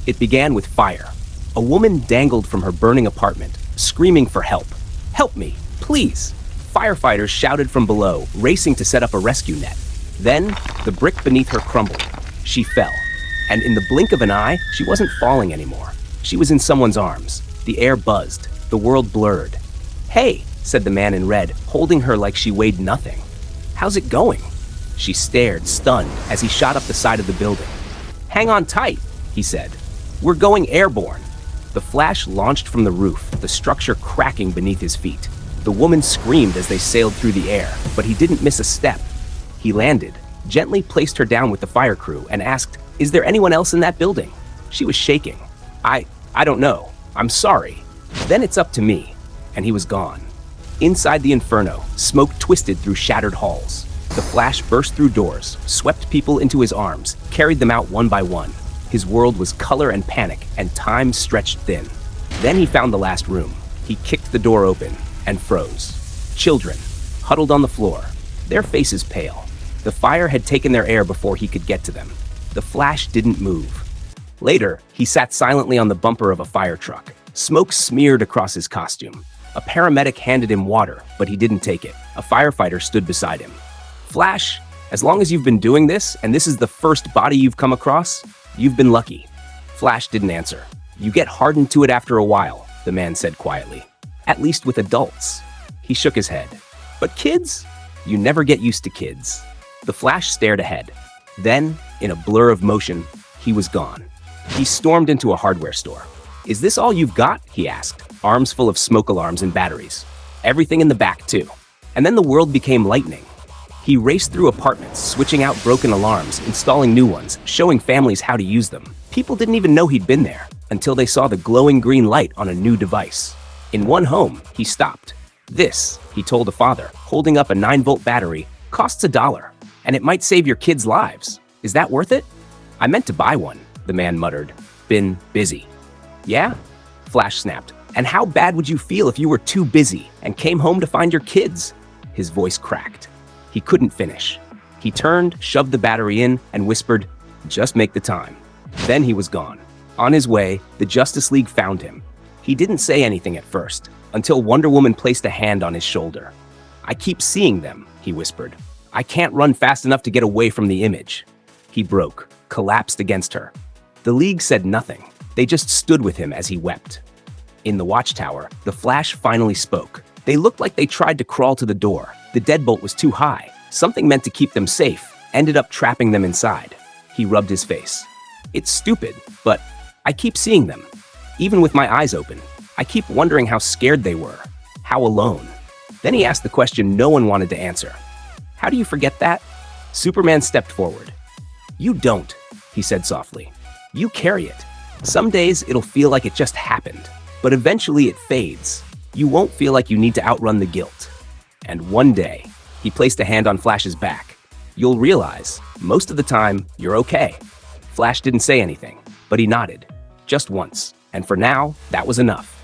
It began with fire. A woman dangled from her burning apartment, screaming for help. "Help me, please!" Firefighters shouted from below, racing to set up a rescue net. Then, the brick beneath her crumbled. She fell. And in the blink of an eye, she wasn't falling anymore. She was in someone's arms. The air buzzed. The world blurred. "Hey," said the man in red, holding her like she weighed nothing. "How's it going?" She stared, stunned, as he shot up the side of the building. "Hang on tight," he said. "We're going airborne." The Flash launched from the roof, the structure cracking beneath his feet. The woman screamed as they sailed through the air, but he didn't miss a step. He landed, gently placed her down with the fire crew, and asked, "Is there anyone else in that building?" She was shaking. I don't know. I'm sorry." "Then it's up to me." And he was gone. Inside the inferno, smoke twisted through shattered halls. The Flash burst through doors, swept people into his arms, carried them out one by one. His world was color and panic, and time stretched thin. Then he found the last room. He kicked the door open and froze. Children, huddled on the floor, their faces pale. The fire had taken their air before he could get to them. The Flash didn't move. Later, he sat silently on the bumper of a fire truck. Smoke smeared across his costume. A paramedic handed him water, but he didn't take it. A firefighter stood beside him. "Flash, as long as you've been doing this, and this is the first body you've come across, you've been lucky." Flash didn't answer. "You get hardened to it after a while," the man said quietly. "At least with adults." He shook his head. "But kids? You never get used to kids." The Flash stared ahead. Then, in a blur of motion, he was gone. He stormed into a hardware store. "Is this all you've got?" he asked, arms full of smoke alarms and batteries. "Everything in the back, too." And then the world became lightning. He raced through apartments, switching out broken alarms, installing new ones, showing families how to use them. People didn't even know he'd been there until they saw the glowing green light on a new device. In one home, he stopped. "This," he told a father, holding up a 9-volt battery, "costs $1, and it might save your kids' lives. Is that worth it?" "I meant to buy one," the man muttered. "Been busy." "Yeah?" Flash snapped. "And how bad would you feel if you were too busy and came home to find your kids?" His voice cracked. He couldn't finish. He turned, shoved the battery in, and whispered, "Just make the time." Then he was gone. On his way, the Justice League found him. He didn't say anything at first, until Wonder Woman placed a hand on his shoulder. "I keep seeing them," he whispered. "I can't run fast enough to get away from the image." He broke, collapsed against her. The League said nothing. They just stood with him as he wept. In the watchtower, the Flash finally spoke. They looked like they tried to crawl to the door. The deadbolt was too high. Something meant to keep them safe ended up trapping them inside. He rubbed his face. "It's stupid, but I keep seeing them. Even with my eyes open, I keep wondering how scared they were, how alone." Then he asked the question no one wanted to answer. "How do you forget that?" Superman stepped forward. "You don't," he said softly. "You carry it. Some days it'll feel like it just happened, but eventually it fades. You won't feel like you need to outrun the guilt. And one day," he placed a hand on Flash's back, "you'll realize, most of the time, you're okay." Flash didn't say anything, but he nodded. Just once. And for now, that was enough.